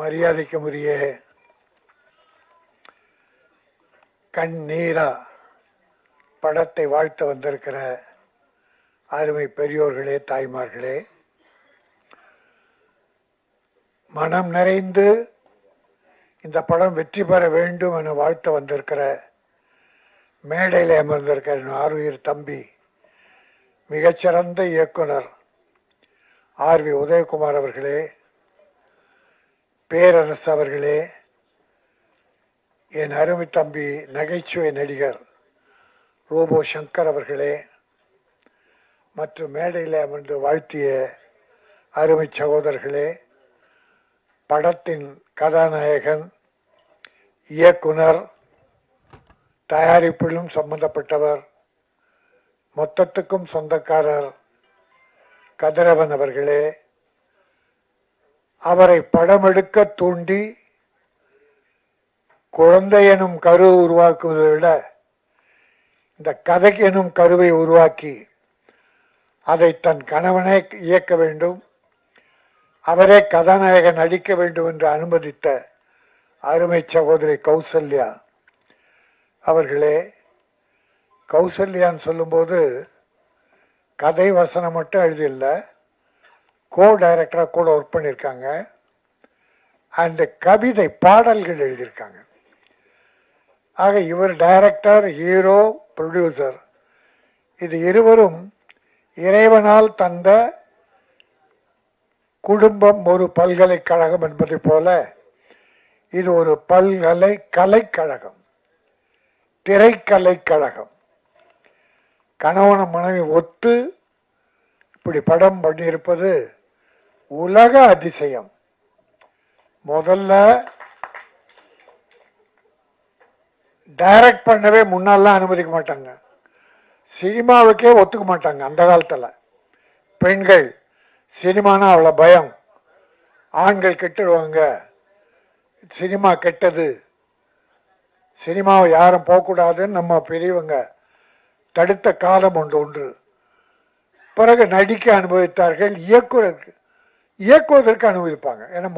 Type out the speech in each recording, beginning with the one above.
மரியாதைக்குரிய கண்ணீரா படத்தை வாழ்த்த வந்திருக்கிற அருமை பெரியோர்களே, தாய்மார்களே, மனம் நிறைந்து இந்த படம் வெற்றி பெற வேண்டும் என வாழ்த்த வந்திருக்கிற மேடையில் அமர்ந்திருக்கிற ஆருயிர் தம்பி, மிகச்சிறந்த இயக்குனர் ஆர்.வி. உதயகுமார் அவர்களே, பேரரசு அவர்களே, என் அருமை தம்பி நகைச்சுவை நடிகர் ரோபோ சங்கர் அவர்களே, மற்றும் மேடையில் அமர்ந்து வாழ்த்திய அருமை சகோதரர்களே, படத்தின் கதாநாயகன், இயக்குனர், தயாரிப்பிலும் சம்பந்தப்பட்டவர், மொத்தத்துக்கும் சொந்தக்காரர் கதிரவன் அவர்களே, அவரை படமெடுக்க தூண்டி குழந்தை எனும் கரு உருவாக்குவதை விட இந்த கதை எனும் கருவை உருவாக்கி அதை தன் கணவனை இயக்க வேண்டும், அவரே கதாநாயகன் நடிக்க வேண்டும் என்று அனுமதித்த அருமை சகோதரி கௌசல்யா அவர்களே. கௌசல்யான்னு சொல்லும்போது கதை வசனம் மட்டும் எழுதியில்ல, கோ டைரக்டராக கூட ஒர்க் பண்ணியிருக்காங்க, அந்த கவிதை பாடல்கள் எழுதியிருக்காங்க. ஆக இவர் டைரக்டர், ஹீரோ, ப்ரொடியூசர், இது இருவரும் இறைவனால் தந்த குடும்பம் ஒரு பல்கலைக்கழகம் என்பதை போல இது ஒரு கலைக்கழகம், திரைக்கலைக்கழகம். கணவன மனைவி ஒத்து இப்படி படம் பண்ணியிருப்பது உலக அதிசயம். முதல்ல டைரக்ட் பண்ணவே முன்னாலாம் அனுமதிக்க மாட்டாங்க, சினிமாவுக்கே ஒத்துக்க மாட்டாங்க. அந்த காலத்துல பெண்கள் சினிமானா அவ்வளோ பயம், ஆண்கள் கெட்டுடுவாங்க, சினிமா கெட்டது, சினிமாவை யாரும் போகக்கூடாதுன்னு நம்ம பெரியவங்க தடுத்த காலம் ஒன்று. பிறகு நடிக்க அனுபவித்தார்கள், இயக்குவதற்கு அனுபவிப்பாங்க. ஏன்னா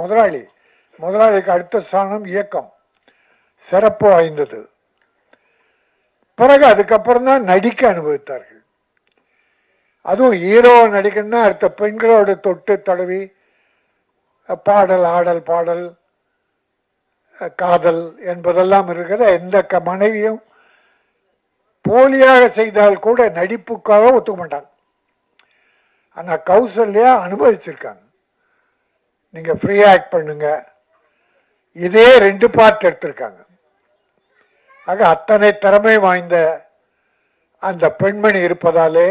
முதலாளிக்கு அடுத்த ஸ்தானம் இயக்கம், சிறப்பு வாய்ந்தது. பிறகு அதுக்கப்புறம் தான் நடிக்க அனுபவித்தார்கள். அதுவும் ஹீரோ நடிக்கணும்னா அடுத்த பெண்களோட தொட்டு தடவி பாடல், ஆடல், பாடல், காதல் என்பதெல்லாம் இருக்கிற எந்த மனைவியும் போலியாக செய்தால் கூட நடிப்புக்காக ஒத்துக்க மாட்டாங்க. ஆனா கௌசல்யா அனுபவிச்சிருக்காங்க. நீங்க ஃப்ரீ ஆக்ட் பண்ணுங்க, இதே 2 பார்ட் எடுத்திருக்காங்க. ஆக அத்தனை திறமை வாய்ந்த அந்த பெண்மணி இருப்பதாலே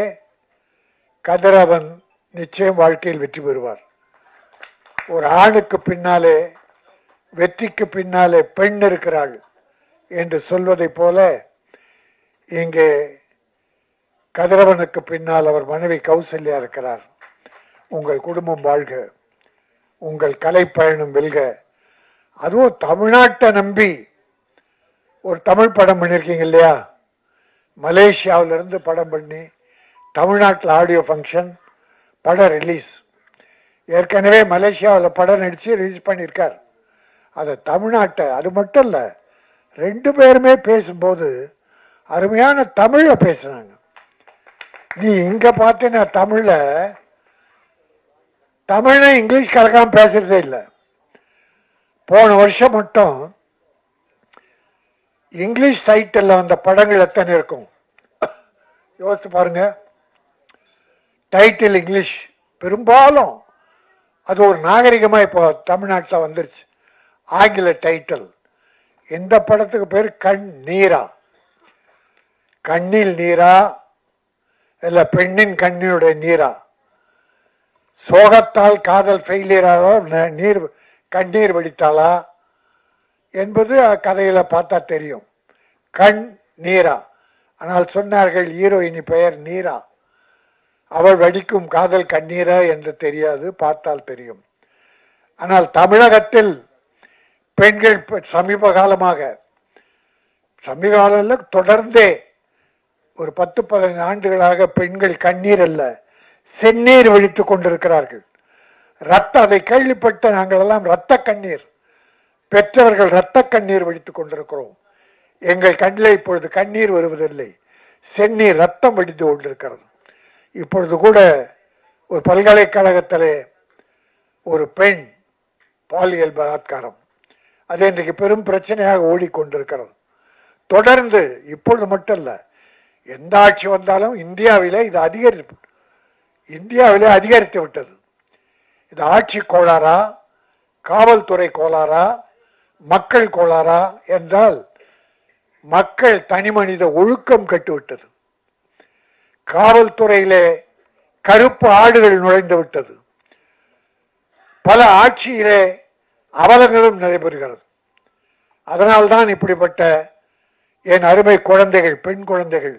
கதிரவன் நிச்சயம் வாழ்க்கையில் வெற்றி பெறுவார். ஒரு ஆணுக்கு பின்னாலே, வெற்றிக்கு பின்னாலே பெண் இருக்கிறாள் என்று சொல்வதை போல இங்கே கதிரவனுக்கு பின்னால் அவர் மனைவி கௌசல்யா இருக்கிறார். உங்கள் குடும்பம் வாழ்க, உங்கள் கலை பயணம் வெல்க. அதுவும் தமிழ்நாட்டை நம்பி ஒரு தமிழ் படம் பண்ணியிருக்கீங்க இல்லையா? மலேசியாவிலிருந்து படம் பண்ணி தமிழ்நாட்டில் ஆடியோ ஃபங்க்ஷன், படம் ரிலீஸ். ஏற்கனவே மலேசியாவில் படம் நடித்து ரிலீஸ் பண்ணியிருக்கார். அதை தமிழ்நாட்டை, அது மட்டும் இல்லை, 2 பேருமே பேசும்போது அருமையான தமிழ்ல பேசுனாங்க. நீ இங்க பார்த்தீங்கன்னா தமிழை இங்கிலீஷ் கலக்காம பேசுறதே இல்லை. போன வருஷம் மட்டும் இங்கிலீஷ் டைட்டில் வந்த படங்கள் எத்தனை இருக்கும் யோசித்து பாருங்க. டைட்டில் இங்கிலீஷ், பெரும்பாலும் அது ஒரு நாகரிகமா இப்போ தமிழ்நாட்டில் வந்துருச்சு. ஆங்கில டைட்டில். இந்த படத்துக்கு பேர் கண் நீரா, கண்ணில் நீரா இல்ல பெண்ணின் கண்ணினுடைய நீரா, சோகத்தால் காதல் ஃபெயிலியராக கண்ணீர் வடித்தாளா என்பது கதையில பார்த்தா தெரியும். கண் நீரா. ஆனால் சொன்னார்கள் ஹீரோயினி பெயர் நீரா, அவள் வடிக்கும் காதல் கண்ணீரா என்று தெரியாது, பார்த்தால் தெரியும். ஆனால் தமிழகத்தில் பெண்கள் சமீப காலத்தில் தொடர்ந்தே ஒரு 10-15 ஆண்டுகளாக பெண்கள் கண்ணீர் அல்ல செந்நீர் வடித்துக் கொண்டிருக்கிறார்கள். அதை கேள்விப்பட்ட நாங்கள் எல்லாம் ரத்த கண்ணீர் பெற்றவர்கள் இரத்த கண்ணீர் வடித்துக் கொண்டிருக்கிறோம். எங்கள் கண்ணில் இப்பொழுது கண்ணீர் வருவதில்லை, செந்நீர் ரத்தம் வடித்து கொண்டிருக்கிறது. இப்பொழுது கூட ஒரு பல்கலைக்கழகத்திலே ஒரு பெண் பாலியல் பலாத்காரம், அது இன்றைக்கு பெரும் பிரச்சனையாக ஓடிக்கொண்டிருக்கிறது. தொடர்ந்து இப்பொழுது மட்டுமல்ல, எந்த ஆட்சி வந்தாலும் இந்தியாவிலே இது அதிகரித்து விட்டது. இது ஆட்சி கோளாறா, காவல்துறை கோளாறா, மக்கள் கோளாறா என்றால் மக்கள் தனி மனித ஒழுக்கம் கட்டுவிட்டது. காவல்துறையிலே கருப்பு ஆடுகள் நுழைந்து விட்டது. பல ஆட்சியிலே அவலங்களும் நடைபெறுகிறது. அதனால்தான் இப்படிப்பட்ட என் அருமை குழந்தைகள், பெண் குழந்தைகள்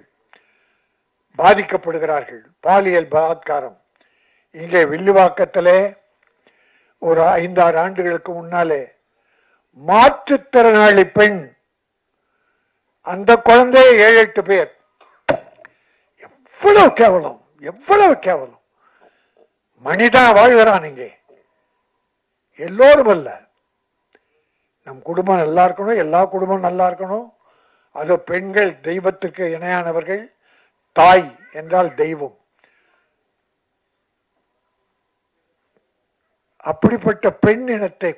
பாதிக்கப்படுகிறார்கள். பாலியல் பலாத்காரம் இங்கே வில்லிவாக்கத்திலே ஒரு 5-6 ஆண்டுகளுக்கு முன்னாலே மாற்றுத்திறனாளி பெண், அந்த குழந்தை 7-8 பேர். எவ்வளவு கேவலம், எவ்வளவு கேவலம். மனிதா வாழ்கிறான் இங்கே. எல்லோரும் அல்ல, நம் குடும்பம் நல்லா இருக்கணும், எல்லா குடும்பம் நல்லா இருக்கணும். அது பெண்கள் தெய்வத்துக்கு இணையானவர்கள். தாய் என்றால் தெய்வம். அப்படிப்பட்ட பெண் இனத்தை,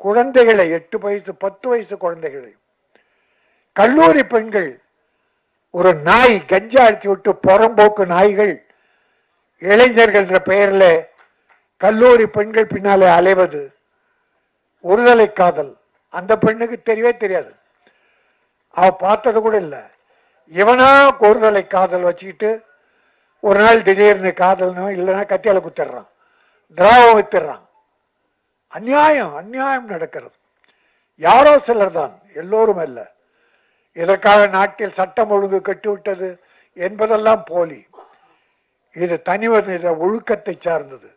குழந்தைகளை 8 வயசு 10 வயசு குழந்தைகளை, கல்லூரி பெண்கள், ஒரு நாய் கஞ்சா அடித்து விட்டு புறம்போக்கு நாய்கள் இளைஞர்கள் என்ற பெயரில் கல்லூரி பெண்கள் பின்னாலே அலைவது ஒருதலை காதல். அந்த பெண்ணுக்கு தெரியவே தெரியாது, அவ பார்த்தது கூட இல்லை. இவனா ஒருதலை காதல் வச்சுக்கிட்டு ஒரு நாள் திடீர்னு காதல்னும் இல்லைன்னா கத்தியால குத்திடுறான், திராவம் வித்துறான். அநியாயம், அநியாயம் நடக்கிறது. யாரோ சிலர் தான், எல்லோரும் அல்ல. இதற்காக நாட்டில் சட்டம் ஒழுங்கு கட்டுவிட்டது என்பதெல்லாம் போலி. இது தனிமனித ஒழுக்கத்தை சார்ந்தது.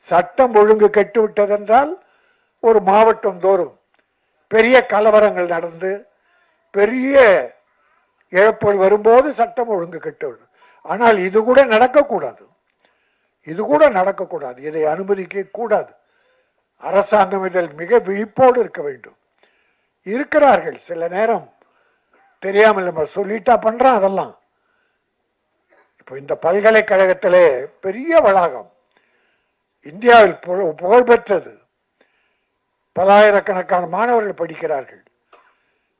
சட்டம் ஒழுங்கு கட்டுவிட்டது என்றால் ஒரு மாவட்டம் தோறும் பெரிய கலவரங்கள் நடந்து பெரிய இழப்புகள் வரும்போது சட்டம் ஒழுங்கு கட்டுவிடும். ஆனால் இது கூட நடக்கக்கூடாது, இது கூட நடக்கக்கூடாது. இதை அனுமதிக்க கூடாது. அரசாங்கம் இதில் மிக விழிப்போடு இருக்க வேண்டும். இருக்கிறார்கள், சில நேரம் தெரியாமல் நம்ம சொல்லிட்டா பண்றான் அதெல்லாம். இப்போ இந்த பல்கலைக்கழகத்திலே பெரிய வளாகம், இந்தியாவில் புகழ்பெற்றது, பல்லாயிரக்கணக்கான மாணவர்கள் படிக்கிறார்கள்.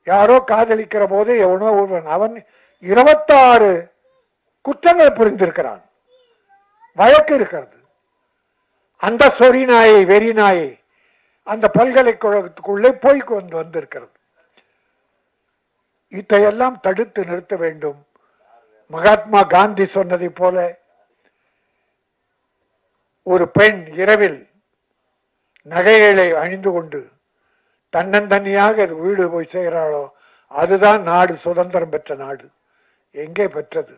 யாரோ காதலிக்கிற போது எவனோ ஒருவன், அவன் 26 குற்றங்கள் புரிந்திருக்கிறான், வழக்கு இருக்கிறது. அந்த சொறி நாயை, வெறி நாயை அந்த பல்கலைக்கழகத்துக்குள்ளே போய் வந்திருக்கிறது. இதையெல்லாம் தடுத்து நிறுத்த வேண்டும். மகாத்மா காந்தி சொன்னதை போல, ஒரு பெண் இரவில் நகைகளை அணிந்து கொண்டு தன்னந்தனியாக வீடு போய் செய்கிறாளோ, அதுதான் நாடு சுதந்திரம் பெற்ற நாடு. எங்கே பெற்றது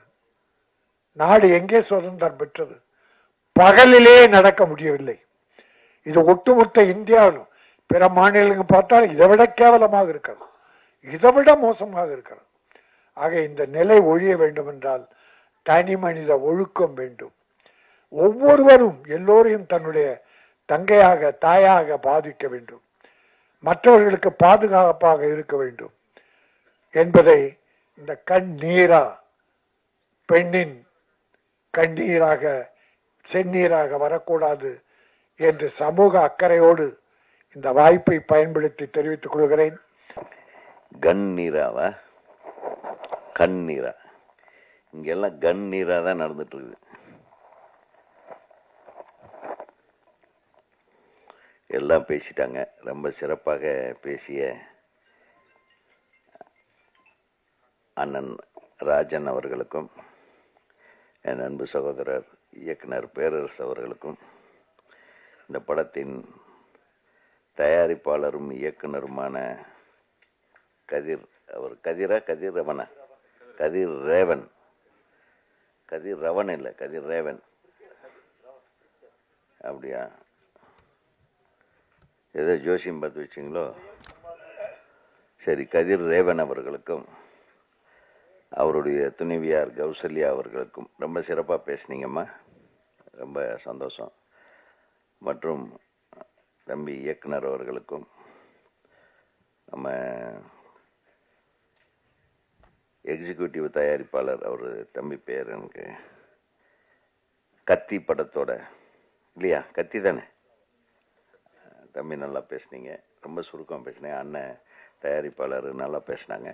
நாடு? எங்கே சுதந்திரம் பெற்றது? பகலிலே நடக்க முடியவில்லை. இது ஒட்டுமொத்த இந்தியாவிலும் பிற மாநிலங்கள் பார்த்தால் இதை விட கேவலமாக இருக்கிறது, இதை விட மோசமாக இருக்கிறது. ஆக இந்த நிலை ஒழிய வேண்டும் என்றால் தனி மனித ஒழுக்கம் வேண்டும். ஒவ்வொருவரும் எல்லோரையும் தன்னுடைய தங்கையாக, தாயாக பாதிக்க வேண்டும். மற்றவர்களுக்கு பாதுகாப்பாக இருக்க வேண்டும் என்பதை இந்த கண்ணீரா, பெண்ணின் கண்ணீராக செந்நீராக வரக்கூடாது என்று சமூக அக்கறையோடு இந்த வாய்ப்பை பயன்படுத்தி தெரிவித்துக் கொள்கிறேன். கண்ணீராவா கண்ணீரா? இங்கெல்லாம் கண்ணீரா தான் நடந்துட்டு இருக்குது. எல்லாம் பேசிட்டாங்க. ரொம்ப சிறப்பாக பேசிய அண்ணன் ராஜன் அவர்களுக்கும், என் அன்பு சகோதரர் இயக்குனர் பேரரசு அவர்களுக்கும், இந்த படத்தின் தயாரிப்பாளரும் இயக்குனருமான கதிர் ரவன் இல்லை, கதிர் ரேவன். அப்படியா? ஏதோ ஜோசியம் பார்த்து வச்சிங்களோ? சரி, கதிர் ரேவன் அவர்களுக்கும் அவருடைய துணைவியார் கௌசல்யா அவர்களுக்கும் ரொம்ப சிறப்பாக பேசுனீங்கம்மா, ரொம்ப சந்தோஷம். மற்றும் தம்பி இயக்குனர் அவர்களுக்கும், நம்ம எக்ஸிக்யூட்டிவ் தயாரிப்பாளர் அவர் தம்பி பேர் எனக்கு கத்தி படத்தோட இல்லையா, கத்தி தானே தம்பி, நல்லா பேசுனீங்க, ரொம்ப சுருக்கம் பேசினேன். அண்ணன் தயாரிப்பாளர் நல்லா பேசினாங்க.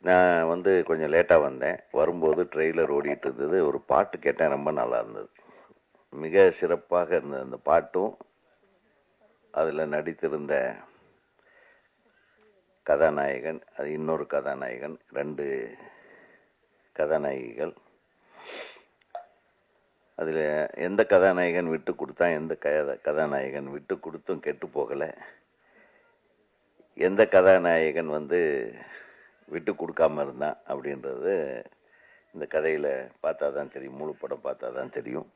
நான் கொஞ்சம் லேட்டாக வந்தேன். வரும்போது ட்ரெய்லர் ஓடிட்டு இருந்தது. ஒரு பாட்டு கேட்டேன், ரொம்ப நல்லா இருந்தது, மிக சிறப்பாக இருந்தது அந்த பாட்டும். அதில் நடித்திருந்த கதாநாயகன், அது இன்னொரு கதாநாயகன், 2 கதாநாயகிகள். அதில் எந்த கதாநாயகன் விட்டு கொடுத்தா, எந்த கதாநாயகன் விட்டு கொடுத்தும் கெட்டு போகலை, எந்த கதாநாயகன் விட்டு கொடுக்காம இருந்தான் அப்படின்றது இந்த கதையில் பார்த்தா தான் தெரியும், முழு படம் பார்த்தா தான் தெரியும்.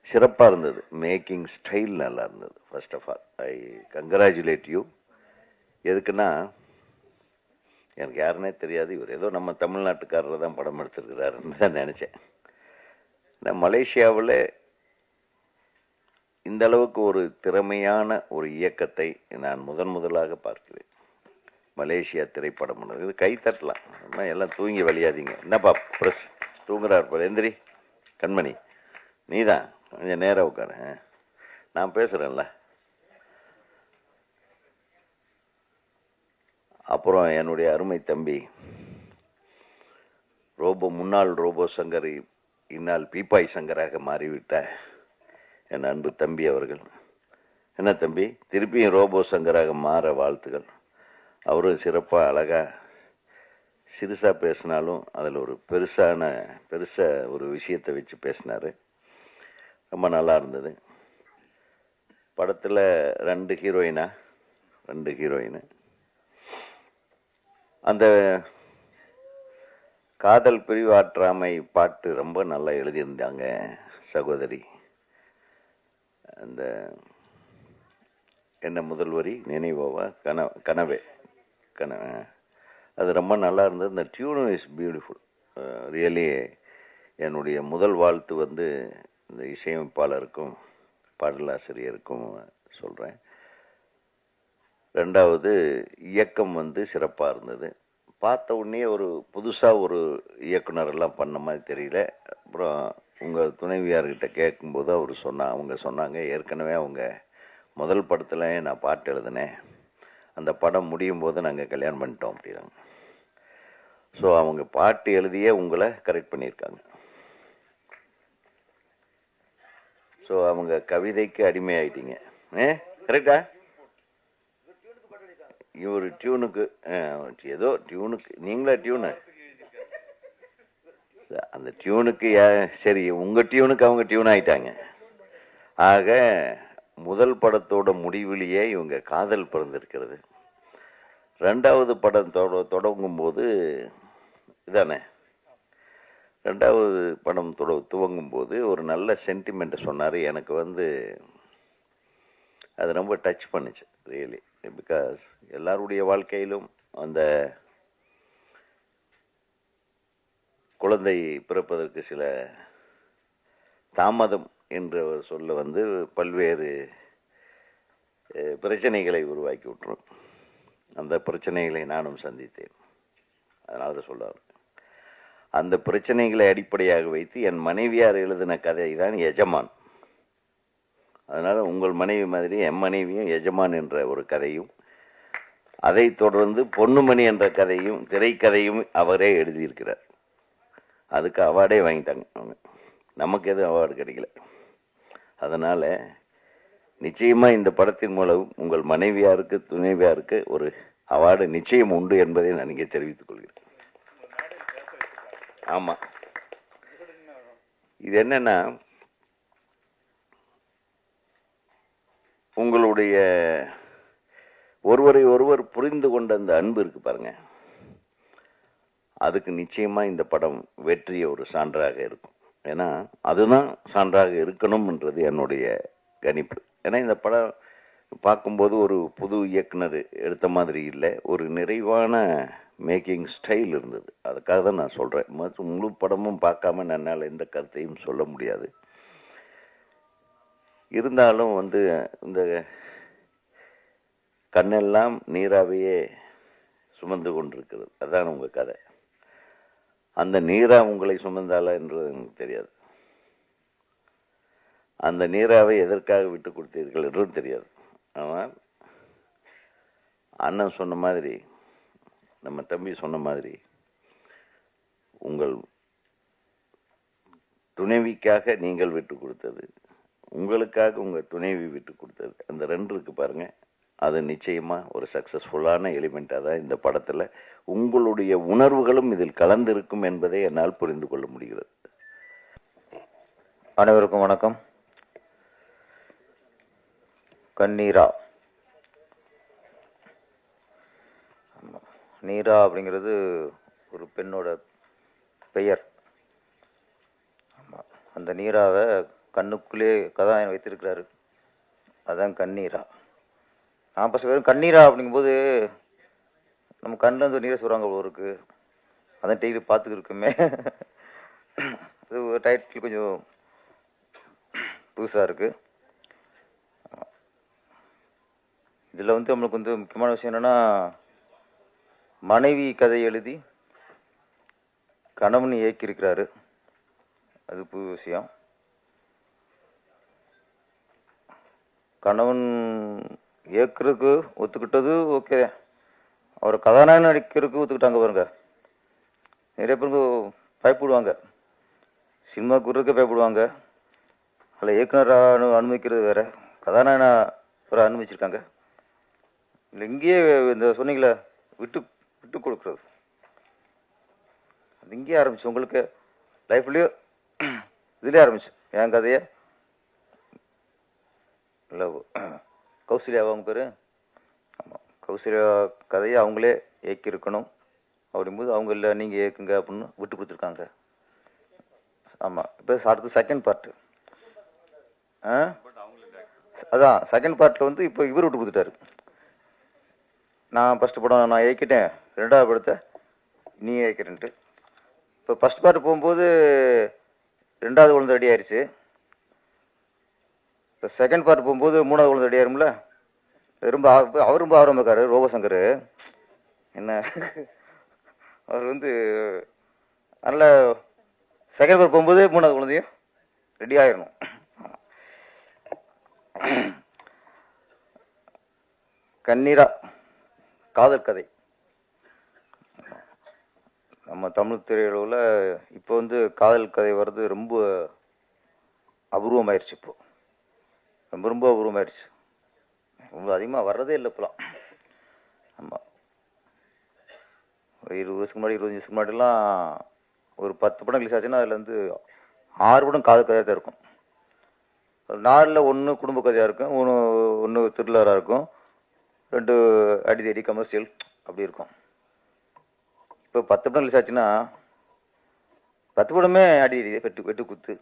சிறப்பாக இருந்தது, மேக்கிங் ஸ்டைல் நல்லா இருந்தது. First of all I congratulate you. எதுக்குன்னா, எனக்கு யாருன்னே தெரியாது, இவர் ஏதோ நம்ம தமிழ்நாட்டுக்காரரை தான் படம் எடுத்திருக்கிறாருன்னு தான் நினச்சேன். நான் மலேசியாவில் இந்த அளவுக்கு ஒரு திறமையான ஒரு இயக்கத்தை நான் முதலாக பார்க்கிறேன். மலேசியா திரைப்படம் இது கை தட்டலாம், எல்லாம் தூங்கி வழியாதீங்க. என்னப்பா பிரஸ் தூங்குறாரு, எந்திரி கண்மணி, நீதான் கொஞ்சம் நேரம் உட்காரு, நான் பேசுறேன்ல. அப்புறம் என்னுடைய அருமை தம்பி முன்னாள் ரோபோ சங்கர், இந்நாள் பீப்பாய் சங்கராக மாறிவிட்ட என் அன்பு தம்பி அவர்கள். என்ன தம்பி, திருப்பியும் ரோபோ சங்கராக மாற வாழ்த்துகள். அவரும் சிறப்பாக அழகாக சிறுசாக பேசினாலும் அதில் ஒரு பெருசாக ஒரு விஷயத்தை வச்சு பேசினார், ரொம்ப நல்லா இருந்தது. படத்தில் 2 ஹீரோயின். அந்த காதல் பிரிவாற்றாமை பாட்டு ரொம்ப நல்லா எழுதியிருந்தாங்க சகோதரி. அந்த என்ன முதல் வரி நினைவோவா, கனவே, அது ரொம்ப நல்லா இருந்தது. இந்த டியூன் இஸ் பியூட்டிஃபுல் ரியலி. என்னுடைய முதல் வாழ்த்து இந்த இசையமைப்பாளருக்கும் பாடலாசிரியருக்கும் சொல்கிறேன். 2வது இயக்கம் சிறப்பாக இருந்தது. பார்த்த உடனே ஒரு புதுசாக ஒரு இயக்குனர் எல்லாம் பண்ண மாதிரி தெரியல. அப்புறம் உங்கள் துணைவியார்கிட்ட கேட்கும்போது அவங்க சொன்னாங்க, ஏற்கனவே அவங்க முதல் படத்தில் நான் பாட்டு எழுதினேன், அந்த படம் முடியும் போது நாங்கள் கல்யாணம் பண்ணிட்டோம் அப்படின்னாங்க. ஸோ அவங்க பாட்டு எழுதியே உங்களை கரெக்ட் பண்ணியிருக்காங்க. ஸோ அவங்க கவிதைக்கு அடிமையாயிட்டீங்க, கரெக்டா? இவர் டியூனுக்கு, ஏதோ டியூனுக்கு நீங்களா டியூனு, அந்த டியூனுக்கு சரி, உங்க டியூனுக்கு அவங்க டியூன் ஆயிட்டாங்க. ஆக முதல் படத்தோட முடிவிலேயே இவங்க காதல் பிறந்திருக்கிறது. 2வது படம் தொடங்கும் போது இதானே, 2வது படம் துவங்கும் போது ஒரு நல்ல சென்டிமெண்ட் சொன்னார். எனக்கு அது ரொம்ப டச் பண்ணுச்சு ரியலி. பிகாஸ் எல்லாருடைய வாழ்க்கையிலும் அந்த குழந்தை பிறப்பதற்கு சில தாமதம் என்ற சொல்ல பல்வேறு பிரச்சனைகளை உருவாக்கி விட்டுரும். அந்த பிரச்சனைகளை நானும் சந்தித்தேன். அதனால தான் சொல்லுவார். அந்த பிரச்சனைகளை அடிப்படையாக வைத்து என் மனைவியார் எழுதின கதை தான் எஜமான். அதனால உங்கள் மனைவி மாதிரி என் மனைவியும் எஜமான் என்ற ஒரு கதையும், அதை தொடர்ந்து பொன்னுமணி என்ற கதையும் திரைக்கதையும் அவரே எழுதியிருக்கிறார். அதுக்கு அவார்டே வாங்கிட்டாங்க அவங்க, நமக்கு எதுவும் அவார்டு கிடைக்கல. அதனால நிச்சயமா இந்த படத்தின் மூலம் உங்கள் மனைவியாருக்கு துணைவியாருக்கு ஒரு அவார்டு நிச்சயம் உண்டு என்பதை நான் இங்கே தெரிவித்துக் கொள்கிறேன். ஆமா, இது என்னன்னா, உங்களுடைய ஒருவரை ஒருவர் புரிந்து கொண்ட அந்த அன்பு இருக்கு பாருங்க, அதுக்கு நிச்சயமா இந்த படம் வெற்றிய ஒரு சான்றாக இருக்கும். ஏன்னா அதுதான் சான்றாக இருக்கணும்ன்றது என்னுடைய கணிப்பு. ஏன்னா இந்த படம் பார்க்கும்போது ஒரு புது இயக்குனர் எடுத்த மாதிரி இல்லை, ஒரு நிறைவான மேக்கிங் ஸ்டைல் இருந்தது. அதுக்காக தான் நான் சொல்றேன். முழு படமும் பார்க்காம என்னால் எந்த கருத்தையும் சொல்ல முடியாது. இருந்தாலும் வந்து இந்த கண்ணெல்லாம் நீராவையே சுமந்து கொண்டிருக்கிறது. அதான் உங்க கதை. அந்த நீரா உங்களை சுமந்தாளா என்றது எனக்கு தெரியாது. அந்த நீராவை எதற்காக விட்டு கொடுத்தீர்கள் என்றும் தெரியாது. ஆனால் அண்ணன் சொன்ன மாதிரி, நம்ம தம்பி சொன்ன மாதிரி, உங்கள் துணைவிக்காக நீங்கள் விட்டு கொடுத்தது, உங்களுக்காக உங்க துணைவி விட்டு கொடுத்தது, அந்த 2 இருக்கு பாருங்க. அது நிச்சயமா ஒரு சக்சஸ்ஃபுல்லான எலிமெண்டா தான் இந்த படத்துல உங்களுடைய உணர்வுகளும் இதில் கலந்திருக்கும் என்பதை என்னால் புரிந்து கொள்ள முடிகிறது. அனைவருக்கும் வணக்கம். கண்ணீரா, நீரா அப்படிங்கிறது ஒரு பெண்ணோட பெயர். அந்த நீராவை கண்ணுக்குள்ளே கதாநாயகன் வைத்திருக்கிறாரு. அதான் கண்ணீரா. நான் ஃபஸ்ட் வெறும் கண்ணீரா அப்படிங்கும்போது நம்ம கண்ணில் இருந்து நீரை சொல்கிறாங்க அவ்வளோ இருக்கு. அதான் டெய்லி பார்த்துக்கு இருக்குமே. அது ஒரு டைட்டில் கொஞ்சம் புதுசாக இருக்கு. இதில் வந்து நம்மளுக்கு வந்து முக்கியமான விஷயம் என்னன்னா, மனைவி கதை எழுதி கணவன் இயக்கியிருக்கிறாரு. அது புது விஷயம். கணவன் இயக்குறதுக்கு ஒத்துக்கிட்டது ஓகே. அவர் கதாநாயகன் நடிக்கிறதுக்கு ஒத்துக்கிட்டாங்க பாருங்க. நிறைய பேருக்கு பயப்படுவாங்க, சினிமாவுக்கு விடுறதுக்கே பயப்படுவாங்க. அதில் இயக்குனர் அனுமதிக்கிறது வேற, கதாநாயகனா வேற அனுமதிச்சிருக்காங்க. இல்லை இங்கேயே இந்த சொன்னீங்களே விட்டு விட்டு கொடுக்குறது, அது இங்கேயே ஆரம்பிச்சு. உங்களுக்கு லைஃப்லேயோ இதுலேயே ஆரம்பிச்சு. என் கதையை இல்லை கௌசல்யா அவங்க பேர், ஆமாம், கௌசல்யா கதையை அவங்களே இயக்கியிருக்கணும். அப்படிங்கும்போது அவங்க இல்லை நீங்கள் இயக்குங்க அப்படின்னு விட்டு கொடுத்துருக்காங்க. ஆமாம். இப்போ அடுத்து செகண்ட் பார்ட்டு. அதான் செகண்ட் பார்ட்டில் வந்து இப்போ இவர் விட்டு கொடுத்துட்டாரு. நான் ஃபஸ்ட்டு படம் நான் இயக்கிட்டேன், 2வது படத்தை நீ இயக்கிறேன்ட்டு. இப்போ ஃபஸ்ட் பார்ட் போகும்போது 2வது குழந்தை ரெடி ஆயிடுச்சு. இப்போ செகண்ட் பார்ட் போகும்போது 3வது குழந்தை ரெடி ஆயிரும்ல. ரொம்ப அவர் ரொம்ப ஆர்வம் இருக்காரு ரோபசங்கர். என்ன அவர் வந்து நல்ல செகண்ட் பார்ட் போகும்போது 3வது குழந்தையும் ரெடி ஆயிடணும். கண்ணீரா காதல் கதை. நம்ம தமிழ் திரையுலகில் இப்போ வந்து காதல் கதை வர்றது ரொம்ப அபூர்வமாயிருச்சு. இப்போ ரொம்ப ரொம்ப அபூர்வமாயிருச்சு. ரொம்ப அதிகமாக வர்றதே இல்லை இப்போலாம். ஆமாம். ஒரு 20 வருஷத்துக்கு முன்னாடி, 25 வருஷத்துக்கு முன்னாடிலாம் ஒரு 10 படம் ரிலீஸ் ஆச்சுன்னா அதில் வந்து 6 படம் காதல் கதையாக தான் இருக்கும். 4ல் 1 குடும்ப கதையாக இருக்கும், ஒன்று த்ரில்லராக இருக்கும், 2 அடிதடி கமர்ஷியல் அப்படி இருக்கும். இப்போ 10 படம் ரிலீஸ் ஆச்சுன்னா 10 படமே அடிதடி, வெட்டு குத்து,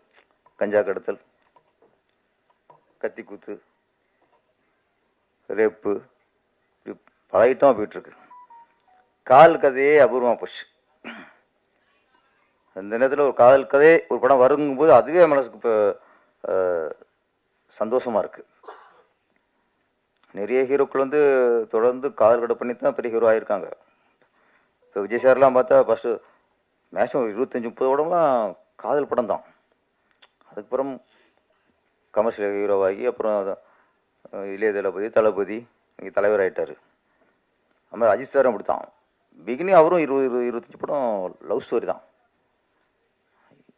கஞ்சா கடத்தல், கத்தி குத்து, ரேப்பு, பல ஐட்டம் போயிட்டு இருக்கு. காதல் கதையே அபூர்வமாக போச்சு. அந்த நேரத்தில் ஒரு காதல் கதை ஒரு படம் வருங்கும்போது அதுவே மனசுக்கு இப்போ சந்தோஷமா இருக்கு. நிறைய ஹீரோக்கள் வந்து தொடர்ந்து காதல் கடை பண்ணி தான் பெரிய ஹீரோ ஆயிருக்காங்க. இப்போ விஜய் சார்லாம் பார்த்தா ஃபர்ஸ்ட் மேக்ஸிமம் 25-30 படம்லாம் காதல் படம் தான். அதுக்கப்புறம் கமர்ஷியல் ஹீரோவாகி அப்புறம் இளைய தளபதி இங்கே தலைவர் ஆகிட்டார். அது மாதிரி அஜித் சாரும் அப்படி தான். பிகினி அவரும் 20-25 படம் லவ் ஸ்டோரி தான்.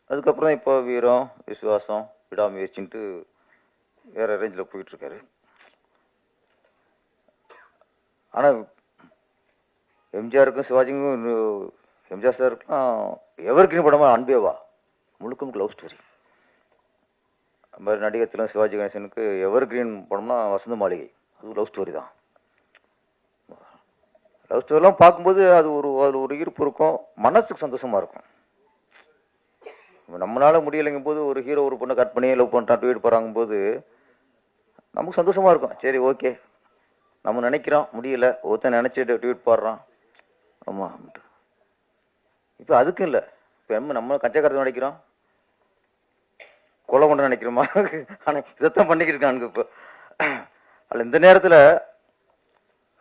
அதுக்கப்புறம் இப்போ வீரம், விசுவாசம், விடாமுயற்சின்ட்டு வேற ரேஞ்சில் போயிட்டுருக்காரு. ஆனால் எம்ஜிஆருக்கும் சிவாஜிக்கும், எம்ஜிஆர் சாருக்கும் எவர் கிரீன் படமா அன்பேவா முழுக்க முழுக்க லவ் ஸ்டோரி. அது மாதிரி நடிகத்திலும் சிவாஜி கணேசனுக்கு எவர் கிரீன் படம்னா வசந்த மாளிகை, அது லவ் ஸ்டோரி தான். லவ் ஸ்டோரிலாம் பார்க்கும்போது அது ஒரு ஈர்ப்பு இருக்கும், மனசுக்கு சந்தோஷமா இருக்கும். நம்மளால முடியலைங்கும் போது ஒரு ஹீரோ ஒரு பொண்ணை கட் பண்ணி லவ் பண்ணுறான், ட்வீட் போகிறாங்க போது நமக்கு சந்தோஷமா இருக்கும். சரி ஓகே, நம்ம நினைக்கிறோம் முடியல, ஒருத்தன் நினைச்சிட்டு ட்வீட் போடுறான். ஆமா, இப்போ அதுக்கும் இல்லை. இப்போ நம்ம கஞ்சா கடத்தல் நினைக்கிறோம், கொலை பண்ண நினைக்கிறோமா? ஆனால் இதைத்தான் பண்ணிக்கிட்டு இருக்காங்க இப்போ. அதில் இந்த நேரத்தில்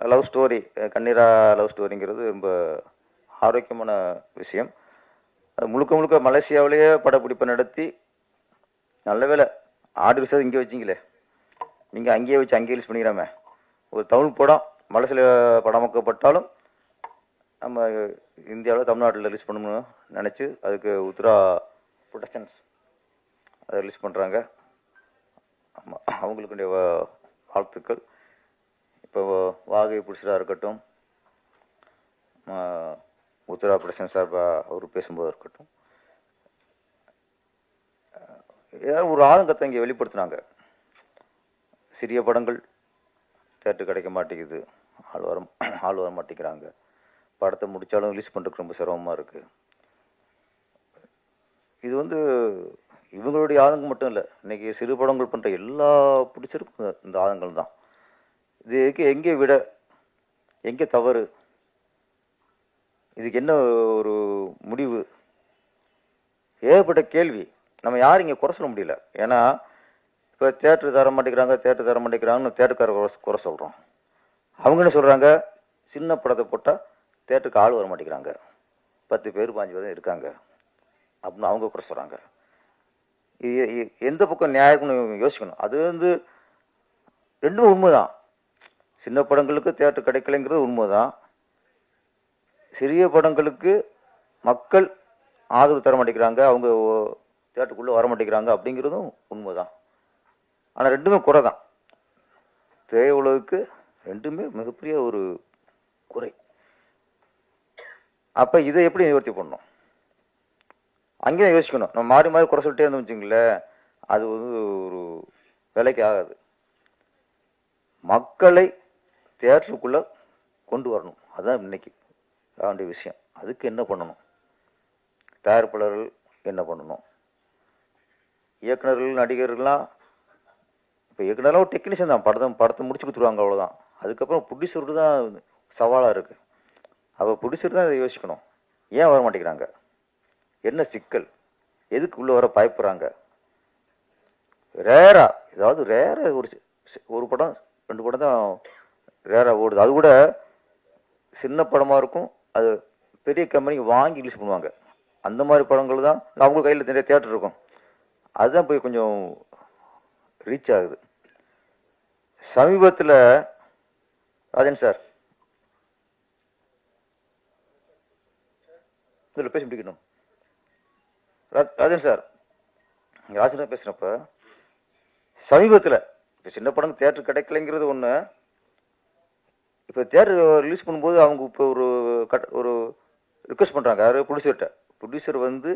லவ் ஸ்டோரி, கண்ணீரா லவ் ஸ்டோரிங்கிறது ரொம்ப ஆரோக்கியமான விஷயம். அது முழுக்க முழுக்க மலேசியாவிலேயே படப்பிடிப்பை நடத்தி, நல்ல வேலை ஆர்டர் விசாரி இங்கே வச்சிங்களே, நீங்கள் அங்கேயே வச்சு அங்கேயே ரிலீஸ் பண்ணிக்கிறாமே. ஒரு தமிழ் படம் மலேசியாவில் படமாக்கப்பட்டாலும் நம்ம இந்தியாவில் தமிழ்நாட்டில் ரிலீஸ் பண்ணணும்னு நினச்சி அதுக்கு உத்ரா ப்ரொடக்ஷன்ஸ் அதை ரிலீஸ் பண்ணுறாங்க. ஆமாம், அவங்களுக்குடைய வாழ்த்துக்கள். இப்போ வாகை புடிச்சதாக இருக்கட்டும், உத்ரா ப்ரொடக்ஷன் சார்பாக அவர் பேசும்போது இருக்கட்டும், ஏதாவது ஒரு ஆளுங்கத்தை இங்கே வெளிப்படுத்தினாங்க. சிறிய படங்கள் தேட்டர் கிடைக்க மாட்டேங்குது, ஆள் வர மாட்டேங்கிறாங்க, படத்தை முடித்தாலும் ரிலீஸ் பண்ணுறதுக்கு ரொம்ப சிரமமாக இருக்குது. இது வந்து இவங்களுடைய ஆதங்கம் மட்டும் இல்லை, இன்னைக்கு சிறு படங்கள் பண்ணுற எல்லா பிடிச்சிருக்கும் இந்த ஆதங்கள் தான். இதுக்கு எங்கே விட, எங்கே தவறு, இதுக்கு என்ன ஒரு முடிவு, ஏகப்பட்ட கேள்வி. நம்ம யாரும் இங்கே குறை சொல்ல முடியல. ஏன்னா இப்போ தேட்டர் தர மாட்டேங்கிறாங்கன்னு தேட்டருக்கார குறை சொல்கிறோம். அவங்க என்ன சொல்கிறாங்க, சின்ன படத்தை போட்டால் தேட்டருக்கு ஆள் வர மாட்டேங்கிறாங்க, 10 பேர் 5 பேர் இருக்காங்க அப்படின்னு அவங்க குறை சொல்கிறாங்க. எந்த பக்கம் நியாயம்னு யோசிக்கணும். அது வந்து ரெண்டும் உண்மைதான். சின்ன படங்களுக்கு தேட்டர் கிடைக்கலைங்கிறது உண்மைதான். சிறிய படங்களுக்கு மக்கள் ஆதரவு தர மாட்டேங்கிறாங்க, அவங்க தேட்டருக்குள்ளே வர மாட்டேங்கிறாங்க அப்படிங்கிறதும் உண்மைதான். ஆனால் ரெண்டுமே குறை தான். திரையுலகுக்கு ரெண்டுமே மிகப்பெரிய ஒரு குறை. அப்போ இதை எப்படி நிவர்த்தி பண்ணணும், அங்கேயும் யோசிக்கணும். நம்ம மாறி மாறி குறை சொல்லிட்டே இருந்தோம் வச்சுங்களேன், அது வந்து ஒரு வேலைக்கு ஆகாது. மக்களை தியேட்டருக்குள்ளே கொண்டு வரணும், அதுதான் இன்னைக்கு வேண்டிய விஷயம். அதுக்கு என்ன பண்ணணும், தயாரிப்பாளர்கள் என்ன பண்ணணும், இயக்குநர்கள் நடிகர்கள்லாம். இப்போ இயக்குனர்லாம் ஒரு டெக்னீஷியன் தான், படத்தை முடிச்சு கொடுத்துருவாங்க, அவ்வளோதான். அதுக்கப்புறம் ப்ரொடியூசருக்கு தான் சவாலாக இருக்குது. அப்போ ப்ரொடியூசர் தான் இதை யோசிக்கணும். ஏன் வர மாட்டேங்கிறாங்க, என்ன சிக்கல், எதுக்கு உள்ளே வர பயப்படுறாங்க. ரேரா, ஏதாவது ரேரா ஒரு படம் 2 படம் தான் ரேரா ஓடுது. அது கூட சின்ன படமாக இருக்கும், அது பெரிய கம்பெனிக்கு வாங்கி ரிலீஸ் பண்ணுவாங்க. அந்த மாதிரி படங்கள் தான் அவங்க கையில் நிறைய தியேட்டர் இருக்கும், அதுதான் போய் கொஞ்சம் ரீச் ஆகுது. சமீபத்தில் ராஜன் சார் இதில் பேசி முடிக்கணும். ராஜன் சார் பேசுகிறப்ப சமீபத்தில் இப்போ சின்ன படம் தியேட்டர் கிடைக்கலைங்கிறது ஒன்று. இப்போ தியேட்டர் ரிலீஸ் பண்ணும்போது அவங்க இப்போ ஒரு ரிக்வெஸ்ட் பண்ணுறாங்க, யாரும் ப்ரொடியூசர்கிட்ட. ப்ரொடியூசர் வந்து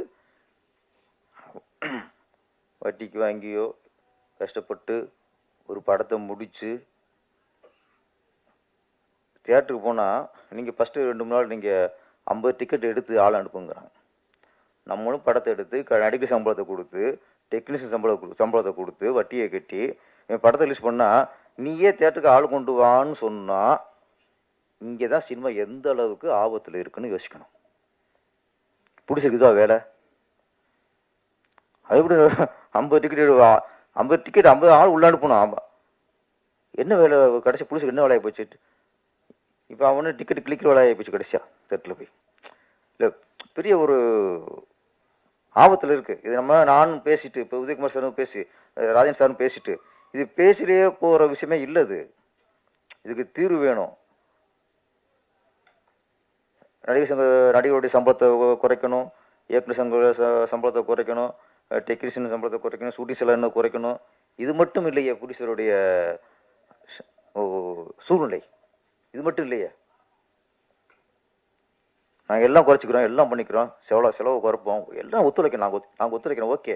வட்டிக்கு வாங்கியோ கஷ்டப்பட்டு ஒரு படத்தை முடித்து தியேட்டருக்கு போனால் நீங்கள் ஃபஸ்ட்டு 2-3 நாள் நீங்கள் 50 டிக்கெட் எடுத்து ஆள் அனுப்புங்கிறாங்க. நம்மளும் படத்தை எடுத்து நடிகர் சம்பளத்தை கொடுத்து, டெக்னீஷியன் சம்பளத்தை கொடுத்து, வட்டியை கட்டி படத்தை ரிலீஸ் பண்ணால், நீயே தியேட்டருக்கு ஆள் கொண்டு வான்னு சொன்னால், இங்கே தான் சினிமா எந்த அளவுக்கு ஆபத்தில் இருக்குன்னு யோசிக்கணும். பிடிச்சிருக்கு தான் வேலை. அது எப்படி 50 டிக்கெட் 50 ஆள் உள்ள அனுப்பணும். என்ன வேலை கடைசி பிடிச்சிருக்கு, என்ன வேலையை போச்சு. இப்போ அவனு டிக்கெட் கிளிக்கிற வேலையை போச்சு கடைசியா தேட்டரில் போய். இல்லை, பெரிய ஒரு ஆபத்தில் இருக்குது. இது நானும் பேசிட்டு, இப்போ உதயகுமார் சாரும் பேசி, ராஜன் சாரும் பேசிட்டு, இது பேசிட்டே போகிற விஷயமே இல்லை. இதுக்கு தீர்வு வேணும். நடிகருடைய சம்பளத்தை குறைக்கணும், இயக்குனர் சம்பளத்தை குறைக்கணும், டெக்னீஷியன் சம்பளத்தை குறைக்கணும், ஷூட்டிங் செலவு குறைக்கணும். இது மட்டும் இல்லையே ப்ரொடியூசருடைய சூழ்நிலை, இது மட்டும் இல்லையே. நாங்கள் எல்லாம் குறைச்சிக்கிறோம், எல்லாம் பண்ணிக்கிறோம், செலவு குறைப்போம், எல்லாம் ஒத்துழைக்கணும். நாங்கள் ஒத்துழைக்கிறோம், ஓகே,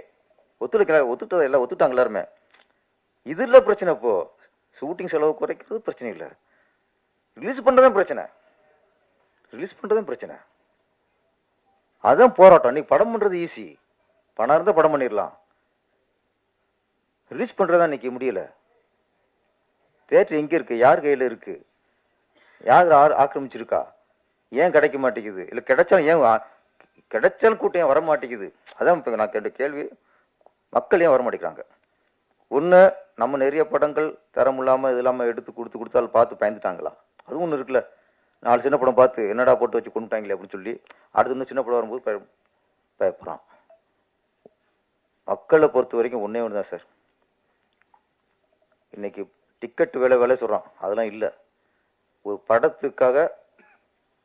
ஒத்துட்டதை எல்லாம் ஒத்துட்டாங்க எல்லாருமே. இது இல்லை பிரச்சனை. இப்போ ஷூட்டிங் செலவு குறைக்கிறது பிரச்சனை இல்லை, ரிலீஸ் பண்ணுறதும் பிரச்சனை. அதுதான் போராட்டம். இன்னைக்கு படம் பண்ணுறது ஈஸி, பணம் இருந்தால் படம் பண்ணிடலாம். ரிலீஸ் பண்ணுறதா இன்னைக்கு முடியல. தேட்டர் எங்கே இருக்கு, யார் கையில் இருக்கு, யார் ஆக்கிரமிச்சிருக்கா, ஏன் கிடைக்க மாட்டேங்குது, இல்லை கிடைச்சாலும் ஏன் கிடைச்சாலும் கூட்டம் ஏன் வர மாட்டேங்குது. அதான் இப்போ நான் கேட்ட கேள்வி. மக்கள் ஏன் வரமாட்டேங்கிறாங்க? ஒன்று, நம்ம நிறைய படங்கள் தரம் இல்லாமல் இது இல்லாமல் எடுத்து கொடுத்தாலும் பார்த்து பயந்துட்டாங்களா? அதுவும் ஒன்று இருக்குல்ல. 4 சின்ன படம் பார்த்து என்னடா போட்டு வச்சு கொண்டுட்டாங்களே அப்படின்னு சொல்லி அடுத்து இன்னும் சின்ன படம் வரும்போது பயப்படுறான். மக்களை பொறுத்த வரைக்கும் ஒன்றே ஒன்று தான் சார். இன்னைக்கு டிக்கெட் விலை சொல்கிறான், அதெல்லாம் இல்லை. ஒரு படத்துக்காக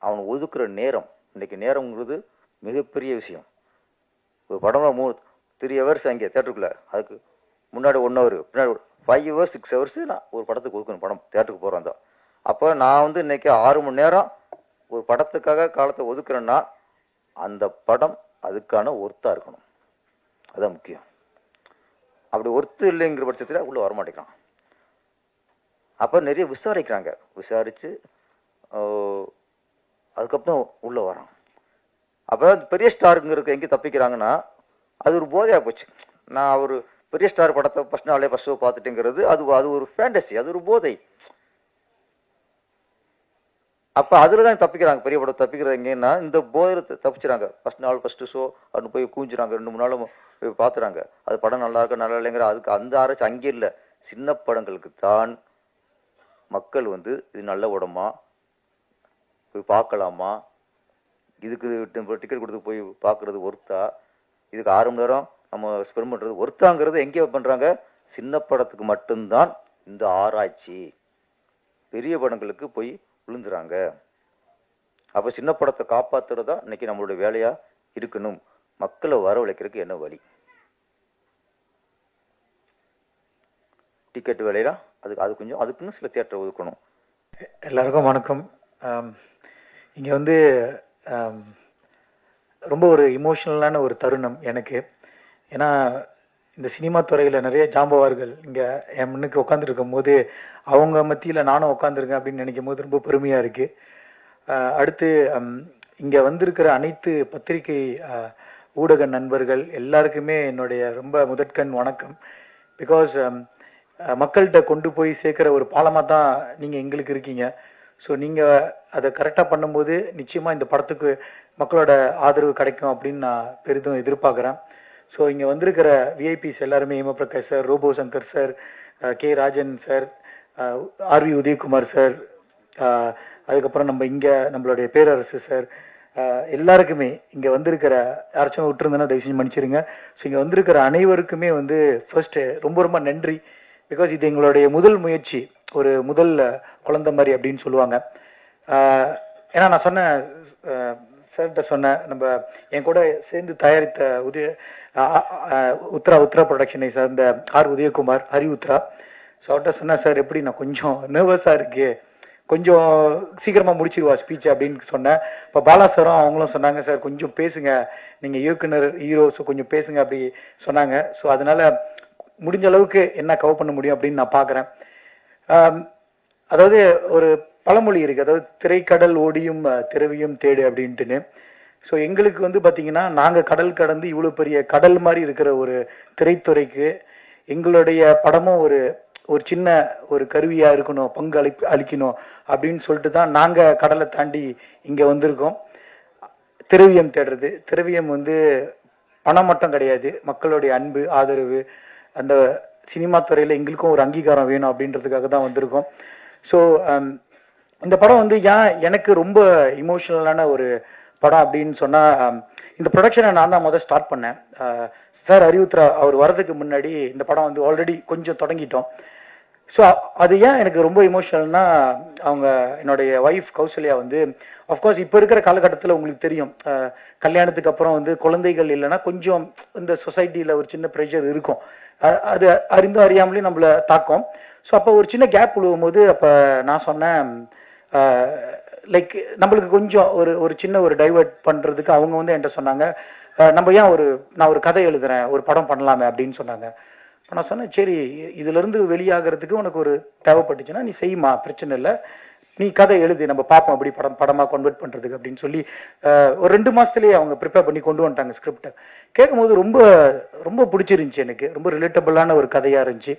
அவன் ஒதுக்குற நேரம், இன்னைக்கு நேரம்ங்கிறது மிகப்பெரிய விஷயம். ஒரு படம் 3 ஹவர்ஸ் அங்கே தேட்டருக்குள்ள, அதுக்கு முன்னாடி 1 ஹவர், பின்னாடி 5 ஹவர்ஸ் 6 ஹவர்ஸ் நான் ஒரு படத்துக்கு ஒதுக்கணும். படம் தேட்டருக்கு போகிறோம் தான். அப்போ நான் வந்து இன்னைக்கு 6 மணி நேரம் ஒரு படத்துக்காக காலத்தை ஒதுக்குறேன்னா அந்த படம் அதுக்கான ஒர்த்தாக இருக்கணும். அதான் முக்கியம். அப்படி ஒர்த்து இல்லைங்கிற பட்சத்தில் உள்ளே வரமாட்டேங்கிறான். அப்போ நிறைய விசாரிக்கிறாங்க, விசாரித்து அதுக்கப்புறம் உள்ளே வரான். அப்போ பெரிய ஸ்டாருங்கிறது எங்கே தப்பிக்கிறாங்கன்னா, அது ஒரு போதையாக போச்சு. நான் ஒரு பெரிய ஸ்டார் படத்தை ஃபர்ஸ்ட் ஷோ பார்த்துட்டேங்கிறது அது ஒரு ஃபேண்டசி, அது ஒரு போதை. அப்போ அதில் தான் தப்பிக்கிறாங்க. பெரிய படம் தப்பிக்கிறது எங்கன்னா இந்த போதையில் தப்பிச்சுறாங்க. ஃபர்ஸ்ட் ஷோ அப்படின்னு போய் கூஞ்சுறாங்க, 2-3 நாளும் போய் பார்த்துறாங்க. அது படம் நல்லா இருக்கா நல்லா இல்லைங்கிற அதுக்கு அந்த ஆராய்ச்சி அங்கே இல்லை. சின்ன படங்களுக்கு தான் மக்கள் வந்து இது நல்ல உடம்பா, போய் பார்க்கலாமா, இதுக்கு டிக்கெட் கொடுத்து போய் பார்க்கறது ஒர்த்தா, இதுக்கு 6 மணி நேரம் நம்ம ஸ்பெண்ட் பண்ணுறது ஒர்த்தாங்கிறது எங்கே பண்ணுறாங்க? சின்ன படத்துக்கு மட்டும்தான் இந்த ஆராய்ச்சி. பெரிய படங்களுக்கு போய் விழுந்துறாங்க. அப்போ சின்ன படத்தை காப்பாற்றுறதா இன்னைக்கு நம்மளுடைய வேலையா இருக்கணும். மக்களை வரவழைக்கிறதுக்கு என்ன வழி? டிக்கெட் வேலையா அது கொஞ்சம் அதுக்குன்னு சில தியேட்டர் ஒதுக்கணும். எல்லாருக்கும் வணக்கம். இங்கே வந்து ரொம்ப ஒரு இமோஷனலான ஒரு தருணம் எனக்கு. ஏன்னா இந்த சினிமா துறையில் நிறைய ஜாம்பவார்கள் இங்கே என் முன்னுக்கு உட்காந்துட்டு இருக்கும் போது அவங்க மத்தியில் நானும் உட்காந்துருக்கேன் அப்படின்னு நினைக்கும் போது ரொம்ப பெருமையாக இருக்குது. அடுத்து இங்கே வந்திருக்கிற அனைத்து பத்திரிகை ஊடக நண்பர்கள் எல்லாருக்குமே என்னுடைய ரொம்ப முதற்கண் வணக்கம். பிகாஸ் மக்கள்கிட்ட கொண்டு போய் சேர்க்குற ஒரு பாலமாக தான் நீங்கள் எங்களுக்கு இருக்கீங்க. ஸோ நீங்கள் அதை கரெக்டாக பண்ணும்போது நிச்சயமாக இந்த படத்துக்கு மக்களோட ஆதரவு கிடைக்கும் அப்படின்னு நான் பெரிதும் எதிர்பார்க்குறேன். ஸோ இங்கே வந்திருக்கிற விஐபிஸ் எல்லாருமே Hemaprakash sir, Robo Shankar sir, K Rajan sir, RV Udhayakumar sir, அதுக்கப்புறம் நம்மளுடைய பேரரசு சார், எல்லாருக்குமே இங்கே வந்திருக்கிற யாராச்சும் விட்டுருந்தேன்னா தயவு செஞ்சு மன்னிச்சிருங்க. ஸோ இங்கே வந்திருக்கிற அனைவருக்குமே வந்து ஃபர்ஸ்ட் ரொம்ப ரொம்ப நன்றி. பிகாஸ் இது எங்களுடைய முதல் முயற்சி, ஒரு முதல் குழந்தை மாதிரி அப்படின்னு சொல்லுவாங்க. ஏன்னா நான் சொன்னேன் சார்கிட்ட சொன்னேன், நம்ம என் கூட சேர்ந்து தயாரித்த உத்ரா ப்ரொடக்ஷனை சார்ந்த ஆர் உதயகுமார், ஹரி உத்ரா. ஸோ அவர்கிட்ட சொன்னேன், சார் எப்படி நான் கொஞ்சம் நர்வஸாக இருக்கு, கொஞ்சம் சீக்கிரமா முடிச்சிருவா ஸ்பீச் அப்படின்னு சொன்னேன். இப்போ பாலா சாரும் அவங்களும் சொன்னாங்க, சார் கொஞ்சம் பேசுங்க, நீங்க இயக்குனர் ஹீரோ, ஸோ கொஞ்சம் பேசுங்க அப்படி சொன்னாங்க. ஸோ அதனால முடிஞ்ச அளவுக்கு என்ன கவர் பண்ண முடியும் அப்படின்னு நான் பார்க்குறேன். அதாவது ஒரு பழமொழி இருக்கு, அதாவது திரைக்கடல் ஓடியும் திரவியும் தேடு அப்படின்ட்டுன்னு. ஸோ எங்களுக்கு வந்து பார்த்தீங்கன்னா நாங்கள் கடல் கடந்து இவ்வளோ பெரிய கடல் மாதிரி இருக்கிற ஒரு திரைத்துறைக்கு எங்களுடைய படமும் ஒரு சின்ன ஒரு கருவியா இருக்கணும், பங்கு அளிக்கணும் அப்படின்னு சொல்லிட்டு தான் நாங்கள் கடலை தாண்டி இங்கே வந்திருக்கோம். திரவியம் தேடுறது, திரவியம் வந்து பணம் மட்டும் கிடையாது, மக்களுடைய அன்பு ஆதரவு, அந்த சினிமா துறையில் எங்களுக்கும் ஒரு அங்கீகாரம் வேணும் அப்படின்றதுக்காக தான் வந்திருக்கோம். ஸோ இந்த படம் வந்து ஏன் எனக்கு ரொம்ப இமோஷனலான ஒரு படம் அப்படின்னு சொன்னால், இந்த ப்ரொடக்ஷனை நான் தான் முதல் ஸ்டார்ட் பண்ணேன். சார் ஹரியுத்ரா அவர் வரதுக்கு முன்னாடி இந்த படம் வந்து ஆல்ரெடி கொஞ்சம் தொடங்கிட்டோம். ஸோ அது ஏன் எனக்கு ரொம்ப இமோஷனல்னா, அவங்க என்னுடைய ஒய்ஃப் கௌசல்யா வந்து அஃப்கோர்ஸ் இப்போ இருக்கிற காலகட்டத்தில் உங்களுக்கு தெரியும், கல்யாணத்துக்கு அப்புறம் வந்து குழந்தைகள் இல்லைன்னா கொஞ்சம் இந்த சொசைட்டியில் ஒரு சின்ன ப்ரெஷர் இருக்கும், அது அறிந்தும் அறியாமலேயும் நம்மளை தாக்கும். ஸோ அப்போ ஒரு சின்ன கேப் விழுவும் போது அப்போ நான் சொன்னேன், லைக் நம்மளுக்கு கொஞ்சம் ஒரு சின்ன ஒரு டைவர்ட் பண்ணுறதுக்கு அவங்க வந்து என்கிட்ட சொன்னாங்க, நம்ம ஏன் நான் ஒரு கதை எழுதுறேன், ஒரு படம் பண்ணலாமே அப்படின்னு சொன்னாங்க. நான் சொன்னேன், சரி இதுலேருந்து வெளியாகிறதுக்கு உனக்கு ஒரு தேவைப்பட்டுச்சுன்னா நீ செய்யுமா, பிரச்சனை இல்லை, நீ கதை எழுதி நம்ம பார்ப்போம் அப்படி படமாக கன்வெர்ட் பண்ணுறதுக்கு அப்படின்னு சொல்லி ஒரு 2 மாதத்துலேயே அவங்க ப்ரிப்பேர் பண்ணி கொண்டு வந்துட்டாங்க ஸ்கிரிப்டை. கேட்கும்போது ரொம்ப ரொம்ப பிடிச்சிருந்துச்சி, எனக்கு ரொம்ப ரிலேட்டபிளான ஒரு கதையாக இருந்துச்சு.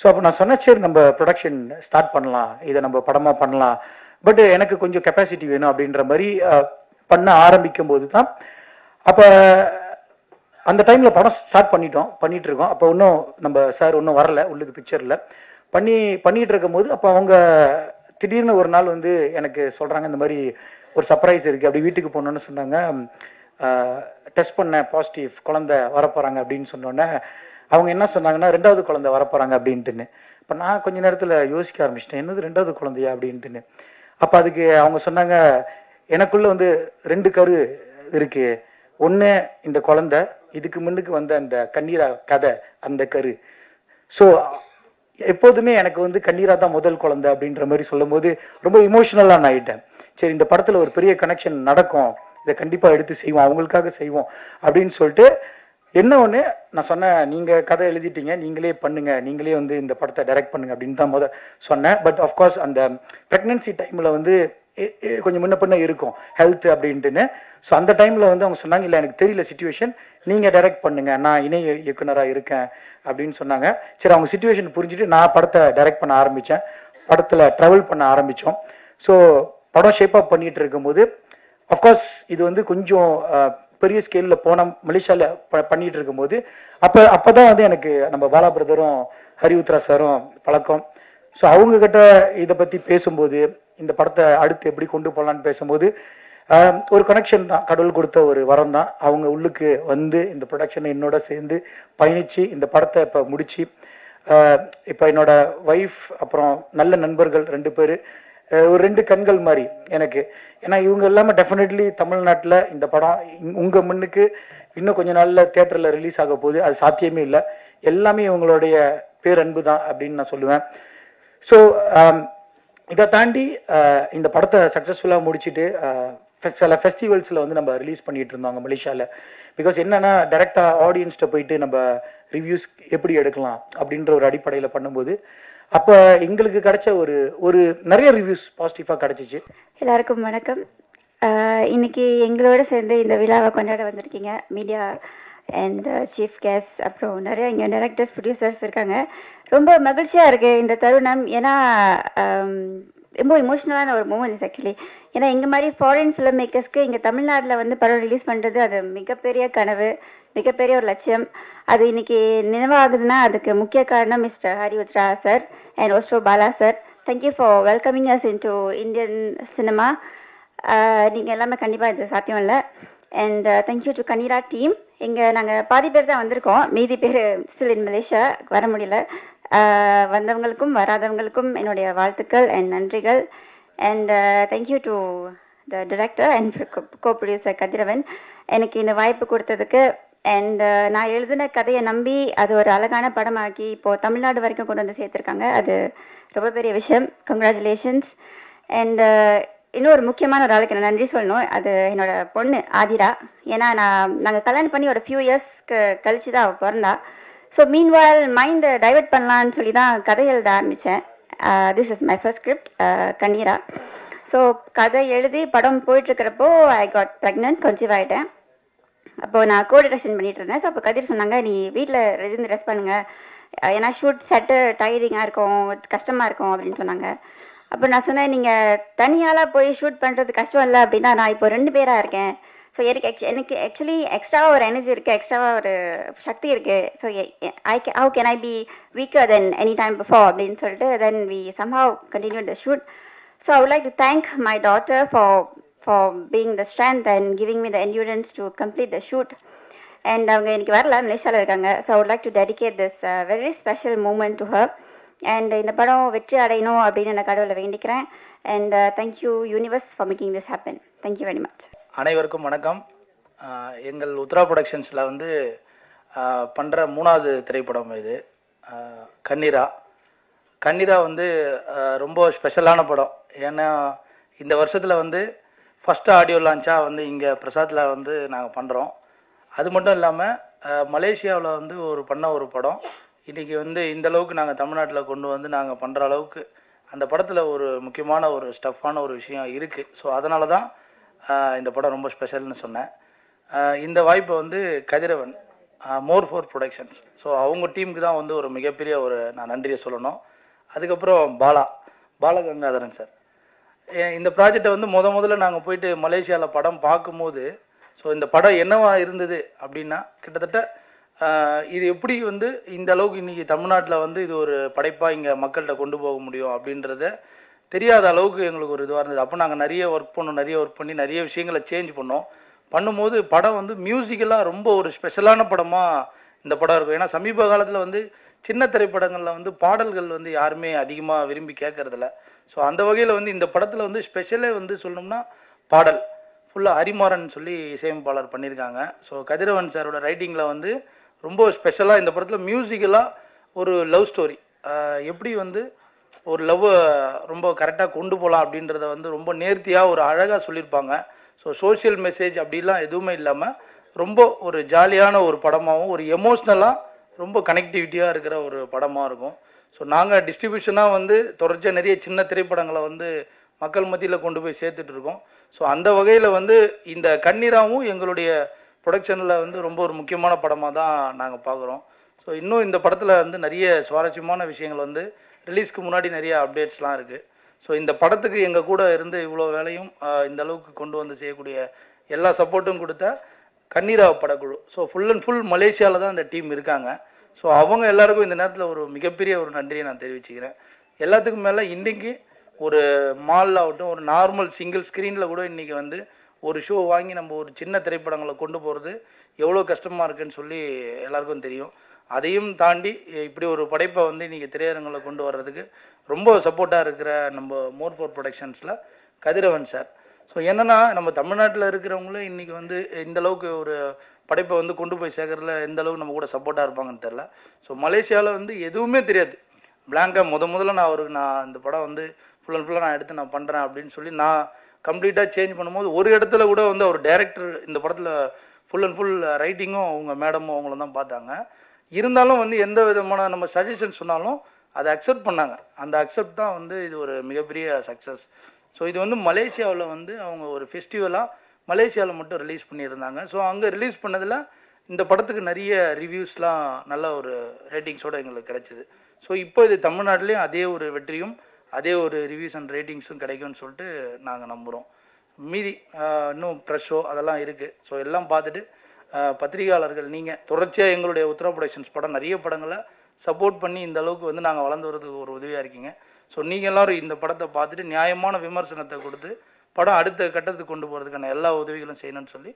ஸோ அப்போ நான் சொன்னேன், சரி நம்ம ப்ரொடக்ஷன் ஸ்டார்ட் பண்ணலாம், இதை நம்ம படமாக பண்ணலாம், பட் எனக்கு கொஞ்சம் கெப்பாசிட்டி வேணும் அப்படின்ற மாதிரி பண்ண ஆரம்பிக்கும் போது தான் அப்போ அந்த டைம்ல படம் ஸ்டார்ட் பண்ணிட்டு இருக்கோம். அப்போ இன்னும் நம்ம சார் இன்னும் வரல உள்ளுக்கு பிக்சர்ல பண்ணிட்டு இருக்கும் போது அப்போ அவங்க திடீர்னு ஒரு நாள் வந்து எனக்கு சொல்றாங்க இந்த மாதிரி ஒரு சர்ப்ரைஸ் இருக்கு, அப்படி வீட்டுக்கு போனோன்னு சொன்னாங்க. டெஸ்ட் பண்ண பாசிட்டிவ், குழந்தை வரப்போறாங்க அப்படின்னு சொன்னோன்னே அவங்க என்ன சொன்னாங்கன்னா 2வது குழந்தை வரப்போறாங்க அப்படின்ட்டுன்னு. இப்போ நான் கொஞ்ச நேரத்துல யோசிக்க ஆரம்பிச்சிட்டேன், என்னது 2வது குழந்தையா அப்படின்ட்டுன்னு. அப்ப அதுக்கு அவங்க சொன்னாங்க, எனக்குள்ள வந்து 2 கரு இருக்கு, ஒண்ணு இந்த குழந்தை, இதுக்கு முன்னுக்கு வந்த அந்த கண்ணீரா கதை அந்த கரு. ஸோ எப்போதுமே எனக்கு வந்து கண்ணீரா தான் முதல் குழந்தை அப்படின்ற மாதிரி சொல்லும் போது ரொம்ப இமோஷனலா நான் ஆயிட்டேன். சரி, இந்த படத்துல ஒரு பெரிய கனெக்ஷன் நடக்கும், இதை கண்டிப்பா எடுத்து செய்வோம், அவங்களுக்காக செய்வோம் அப்படின்னு சொல்லிட்டு என்ன ஒண்ணு நான் சொன்னேன், நீங்க கதை எழுதிட்டீங்க, நீங்களே பண்ணுங்க, நீங்களே வந்து இந்த படத்தை டைரக்ட் பண்ணுங்க அப்படின்னு தான் சொன்னேன். பட் ஆஃப்கோர்ஸ் அந்த பிரெக்னன்சி டைம்ல வந்து கொஞ்சம் முன்ன பின்ன இருக்கும் ஹெல்த் அப்படின்ட்டுன்னு. ஸோ அந்த டைம்ல வந்து அவங்க சொன்னாங்க, இல்லை எனக்கு தெரியல சுச்சுவேஷன், நீங்க டைரக்ட் பண்ணுங்க, நான் இணை இயக்குனராக இருக்கேன் அப்படின்னு சொன்னாங்க. சரி, அவங்க சுச்சுவேஷன் புரிஞ்சுட்டு நான் படத்தை டைரக்ட் பண்ண ஆரம்பிச்சேன், படத்துல டிராவல் பண்ண ஆரம்பிச்சோம். ஸோ படம் ஷேப் அப் பண்ணிட்டு இருக்கும்போது அஃப்கோர்ஸ் இது வந்து கொஞ்சம் பெரிய ஸ்கேல்ல போன மலேசியால பண்ணிட்டு இருக்கும்போது அப்பதான் வந்து எனக்கு நம்ம பாலா பிரதரும் ஹரி உத்ரா சாரும் பழக்கம். ஸோ அவங்க கிட்ட இதை பத்தி பேசும்போது, இந்த படத்தை அடுத்து எப்படி கொண்டு போகலான்னு பேசும்போது ஒரு கனெக்ஷன் தான், கடவுள் கொடுத்த ஒரு வரம் தான். அவங்க உள்ளுக்கு வந்து இந்த ப்ரொடக்ஷனை என்னோட சேர்ந்து பயணிச்சு இந்த படத்தை இப்ப முடிச்சு, இப்ப என்னோட ஒய்ஃப் அப்புறம் நல்ல நண்பர்கள் 2 பேரு, ஒரு 2 கண்கள் மாதிரி எனக்கு. ஏன்னா இவங்க எல்லாமே டெஃபினெட்லி தமிழ்நாட்டில் இந்த படம் உங்க முன்னுக்கு இன்னும் கொஞ்ச நாள்ல தியேட்டர்ல ரிலீஸ் ஆக போகுது, அது சாத்தியமே இல்லை. எல்லாமே இவங்களுடைய பேரன்பு தான் அப்படின்னு நான் சொல்லுவேன். ஸோ இதை தாண்டி இந்த படத்தை சக்சஸ்ஃபுல்லா முடிச்சுட்டு சில ஃபெஸ்டிவல்ஸ்ல வந்து நம்ம ரிலீஸ் பண்ணிட்டு இருந்தோம் மலேசியால. பிகாஸ் என்னன்னா டைரக்டா ஆடியன்ஸ்ட போயிட்டு நம்ம ரிவ்யூஸ் எப்படி எடுக்கலாம் அப்படின்ற ஒரு அடிப்படையில பண்ணும்போது அப்ப எங்களுக்கு கிடைச்ச ஒரு நிறைய ரிவ்யூஸ் பாசிட்டிவா கிடைச்சிச்சு. எல்லாருக்கும் வணக்கம். இன்னைக்கு எங்களோட சேர்ந்து இந்த விழாவை கொண்டாட வந்திருக்கீங்க மீடியா அண்ட் சீஃப் கெஸ்ட், அப்புறம் நிறைய இங்கே டைரக்டர்ஸ் ப்ரொடியூசர்ஸ் இருக்காங்க. ரொம்ப மகிழ்ச்சியாக இருக்குது இந்த தருணம். ஏன்னா ரொம்ப இமோஷ்னலான ஒரு மூமெண்ட்ஸ் ஆக்சுவலி. ஏன்னா எங்கள் மாதிரி ஃபாரின் ஃபிலிம் மேக்கர்ஸ்க்கு இங்கே தமிழ்நாட்டில் வந்து படம் ரிலீஸ் பண்ணுறது அது மிகப்பெரிய கனவு, மிகப்பெரிய ஒரு லட்சியம். அது இன்னைக்கு நினைவாகுதுன்னா அதுக்கு முக்கிய காரணம் mister Hari Uthra sir and ஓஸ்டோ Bala sir. Thank you for welcoming us in to Indian cinema. நீங்கள் எல்லாமே கண்டிப்பாக இது சாத்தியம் இல்லை. And thank you to Kanneera team. நாங்கள் பாதி பேர் தான் வந்திருக்கோம், மீதி பேர் ஸ்டில் இன் மலேசியா, வர முடியல. வந்தவங்களுக்கும் வராதவங்களுக்கும் என்னுடைய வாழ்த்துக்கள் அண்ட் நன்றிகள். And thank you to the director and co producer Kathiravan எனக்கு இந்த வாய்ப்பு கொடுத்ததுக்கு. அண்ட் நான் எழுதின கதையை நம்பி அது ஒரு அழகான படமாக்கி இப்போது தமிழ்நாடு வரைக்கும் கொண்டு வந்து சேர்த்துருக்காங்க. அது ரொம்ப பெரிய விஷயம். கங்க்ராச்சுலேஷன்ஸ். அண்ட் இன்னொரு முக்கியமான ஒரு ஆளுக்கு நான் நன்றி சொல்லணும். அது என்னோட பொண்ணு ஆதிரா. ஏன்னா நாங்கள் கல்யாணம் பண்ணி ஒரு ஃபியூ இயர்ஸ்க்கு கழிச்சு தான் அவள் பிறந்தா. ஸோ மீன்வால் மைண்டை டைவெர்ட் பண்ணலான்னு சொல்லி தான் கதை எழுத ஆரம்பித்தேன். This is my first script Kanneera. So கதை எழுதி படம் போயிட்டுருக்கிறப்போ ஐ காட் ப்ரெக்னென்ட், கன்சீவ் ஆகிட்டேன். அப்போது நான் கோ டிரெக்ஷன் பண்ணிட்டு இருந்தேன். ஸோ அப்போ கதிர் சொன்னாங்க, நீ வீட்டில் இருந்து ரெஸ்ட் பண்ணுங்க, ஏன்னா ஷூட் செட்டு டயரிங்காக இருக்கும், கஷ்டமாக இருக்கும் அப்படின்னு சொன்னாங்க. அப்போ நான் சொன்னேன், நீங்கள் தனியாலாம் போய் ஷூட் பண்ணுறது கஷ்டம் இல்லை அப்படின்னா, நான் இப்போ 2 பேராக இருக்கேன். ஸோ எனக்கு ஆக்சுவலி எக்ஸ்ட்ராவாக ஒரு எனர்ஜி இருக்குது, எக்ஸ்ட்ராவாக ஒரு சக்தி இருக்குது. So how can I be weaker then any time before அப்படின்னு சொல்லிட்டு then we somehow continue the shoot. So I would like to thank my daughter for being the strength and giving me the endurance to complete the shoot. And அவங்க இன்னைக்கு வரல, மலேசியாவில் இருக்காங்க. So I would like to dedicate this very special moment to her. And இந்த படம் வெற்றி அடையணும் அப்படின்னு நான் கடவுளை வேண்டிக்கிறேன். And thank you universe for making this happen. Thank you very much. அனைவருக்கும் வணக்கம். எங்கள் உத்ரா ப்ரொடக்ஷன்ஸில் வந்து பண்ணுற 3வது திரைப்படம் இது கண்ணீரா. கண்ணீரா வந்து ரொம்ப ஸ்பெஷலான படம். ஏன்னா இந்த வருஷத்தில் வந்து ஃபஸ்ட்டு ஆடியோ லான்ச்சாக வந்து இங்கே பிரசாத்தில் வந்து நாங்கள் பண்ணுறோம். அது மட்டும் இல்லாமல் மலேசியாவில் வந்து பண்ண ஒரு படம் இன்றைக்கி வந்து இந்த அளவுக்கு நாங்கள் தமிழ்நாட்டில் கொண்டு வந்து நாங்கள் பண்ணுற அளவுக்கு அந்த படத்தில் ஒரு முக்கியமான ஒரு ஸ்டஃப்பான ஒரு விஷயம் இருக்குது. ஸோ அதனால தான் இந்த படம் ரொம்ப ஸ்பெஷல்னு சொன்னேன். இந்த வாய்ப்பை வந்து கதிரவன் மோர் ஃபோர் ப்ரொடக்ஷன்ஸ், ஸோ அவங்க டீமுக்கு தான் வந்து ஒரு மிகப்பெரிய நான் நன்றியை சொல்லணும். அதுக்கப்புறம் பாலகங்காதரன் சார். இந்த ப்ராஜெக்டை வந்து முதல்ல நாங்கள் போயிட்டு மலேசியாவில் படம் பார்க்கும்போது ஸோ இந்த படம் என்னவா இருந்தது அப்படின்னா கிட்டத்தட்ட இது எப்படி வந்து இந்த அளவுக்கு இன்னைக்கு தமிழ்நாட்டில் வந்து இது ஒரு படைப்பாக இங்கே மக்கள்கிட்ட கொண்டு போக முடியும் அப்படின்றத தெரியாத அளவுக்கு எங்களுக்கு ஒரு இதுவாக இருந்தது. அப்போ நாங்கள் நிறைய ஒர்க் பண்ணி நிறைய விஷயங்களை சேஞ்ச் பண்ணும்போது படம் வந்து மியூசிக்கலாக ரொம்ப ஒரு ஸ்பெஷலான படமாக இந்த படம் இருக்கும். ஏன்னா சமீப காலத்தில் வந்து சின்ன திரைப்படங்களில் வந்து பாடல்கள் வந்து யாருமே அதிகமாக விரும்பி கேட்கறதில்ல. ஸோ அந்த வகையில் வந்து இந்த படத்தில் வந்து ஸ்பெஷலே வந்து சொல்லணும்னா பாடல் ஃபுல்லாக ஹரிமாறன் சொல்லி இசையமைப்பாளர் பண்ணியிருக்காங்க. ஸோ கதிரவன் சாரோட ரைட்டிங்கில் வந்து ரொம்ப ஸ்பெஷலாக இந்த படத்தில் மியூசிக்கலாக ஒரு லவ் ஸ்டோரி எப்படி வந்து ஒரு லவ்வை ரொம்ப கரெக்டாக கொண்டு போகலாம் அப்படின்றத வந்து ரொம்ப நேர்த்தியாக ஒரு அழகாக சொல்லியிருப்பாங்க. ஸோ சோஷியல் மெசேஜ் அப்படிலாம் எதுவுமே இல்லாமல் ரொம்ப ஒரு ஜாலியான ஒரு படமாகவும் ஒரு எமோஷ்னலாக ரொம்ப கனெக்டிவிட்டியாக இருக்கிற ஒரு படமாக இருக்கும். ஸோ நாங்கள் டிஸ்ட்ரிபியூஷனாக வந்து தொடர்ச்சியாக நிறைய சின்ன திரைப்படங்களை வந்து மக்கள் மத்தியில் கொண்டு போய் சேர்த்துட்டு இருக்கோம். ஸோ அந்த வகையில் வந்து இந்த கண்ணீராவும் எங்களுடைய ப்ரொடக்ஷனில் வந்து ரொம்ப ஒரு முக்கியமான படமாக தான் நாங்கள் பார்க்குறோம். ஸோ இன்னும் இந்த படத்தில் வந்து நிறைய சுவாரஸ்யமான விஷயங்கள் வந்து ரிலீஸ்க்கு முன்னாடி நிறைய அப்டேட்ஸ்லாம் இருக்குது. ஸோ இந்த படத்துக்கு எங்கள் கூட இருந்து இவ்வளோ வேலையும் இந்த அளவுக்கு கொண்டு வந்து செய்யக்கூடிய எல்லா சப்போர்ட்டும் கொடுத்த கண்ணீரா படக்குழு. ஸோ ஃபுல் அண்ட் ஃபுல் மலேசியாவில் தான் இந்த டீம் இருக்காங்க. ஸோ அவங்க எல்லாருக்கும் இந்த நேரத்தில் ஒரு மிகப்பெரிய ஒரு நன்றியை நான் தெரிவிச்சுக்கிறேன். எல்லாத்துக்கும் மேலே இன்றைக்கி ஒரு மால் ஆகட்டும் ஒரு நார்மல் சிங்கிள் ஸ்க்ரீனில் கூட இன்றைக்கி வந்து ஒரு ஷோ வாங்கி நம்ம ஒரு சின்ன திரைப்படங்களை கொண்டு போகிறது எவ்வளோ கஷ்டமாக இருக்குன்னு சொல்லி எல்லாருக்கும் தெரியும். அதையும் தாண்டி இப்படி ஒரு படைப்பை வந்து இன்றைக்கி திரையரங்கில் கொண்டு வர்றதுக்கு ரொம்ப சப்போர்ட்டாக இருக்கிற நம்ம மோர் ஃபோர் ப்ரொடக்ஷன்ஸில் கதிரவன் சார். ஸோ என்னென்னா நம்ம தமிழ்நாட்டில் இருக்கிறவங்களும் இன்றைக்கி வந்து இந்த அளவுக்கு ஒரு படைப்பை வந்து கொண்டு போய் சேர்க்கறதுல எந்த அளவுக்கு நம்ம கூட சப்போர்ட்டாக இருப்பாங்கன்னு தெரில. ஸோ மலேசியாவில் வந்து எதுவுமே தெரியாது, பிளாங்காக முதல்ல நான் இந்த படம் வந்து ஃபுல் அண்ட் ஃபுல்லாக நான் எடுத்து நான் பண்ணுறேன் அப்படின்னு சொல்லி நான் கம்ப்ளீட்டாக சேஞ்ச் பண்ணும்போது ஒரு இடத்துல கூட வந்து அவர் டைரக்டர் இந்த படத்தில் ஃபுல் அண்ட் ஃபுல் ரைட்டிங்கும் அவங்க மேடமும் அவங்கள தான் பார்த்தாங்க. இருந்தாலும் வந்து எந்த விதமான நம்ம சஜஷன் சொன்னாலும் அதை அக்செப்ட் பண்ணாங்க. அந்த அக்செப்ட் தான் வந்து இது ஒரு மிகப்பெரிய சக்ஸஸ். ஸோ இது வந்து மலேசியாவில் வந்து அவங்க ஒரு ஃபெஸ்டிவலாக மலேசியாவில் மட்டும் ரிலீஸ் பண்ணியிருந்தாங்க. ஸோ அங்கே ரிலீஸ் பண்ணதில் இந்த படத்துக்கு நிறைய ரிவ்யூஸ்லாம் நல்ல ஒரு ரேட்டிங்ஸோடு எங்களுக்கு கிடைச்சிது. ஸோ இப்போ இது தமிழ்நாட்டிலையும் அதே ஒரு வெற்றியும் அதே ஒரு ரிவ்யூஸ் அண்ட் ரேட்டிங்ஸும் கிடைக்கும்னு சொல்லிட்டு நாங்கள் நம்புகிறோம். மீதி இன்னும் ப்ரெஷ் ஷோ அதெல்லாம் இருக்குது. ஸோ எல்லாம் பார்த்துட்டு பத்திரிகையாளர்கள் நீங்கள் தொடர்ச்சியாக எங்களுடைய உத்தரா ப்ரொடக்ஷன்ஸ் படம் நிறைய படங்களை சப்போர்ட் பண்ணி இந்த அளவுக்கு வந்து நாங்கள் வளர்ந்து வரதுக்கு ஒரு உதவியாக இருக்கீங்க. ஸோ நீங்கள் எல்லோரும் இந்த படத்தை பார்த்துட்டு நியாயமான விமர்சனத்தை கொடுத்து படம் அடுத்த கட்டத்துக்கு கொண்டு போகிறதுக்கான எல்லா உதவிகளும் செய்யணும்னு சொல்லி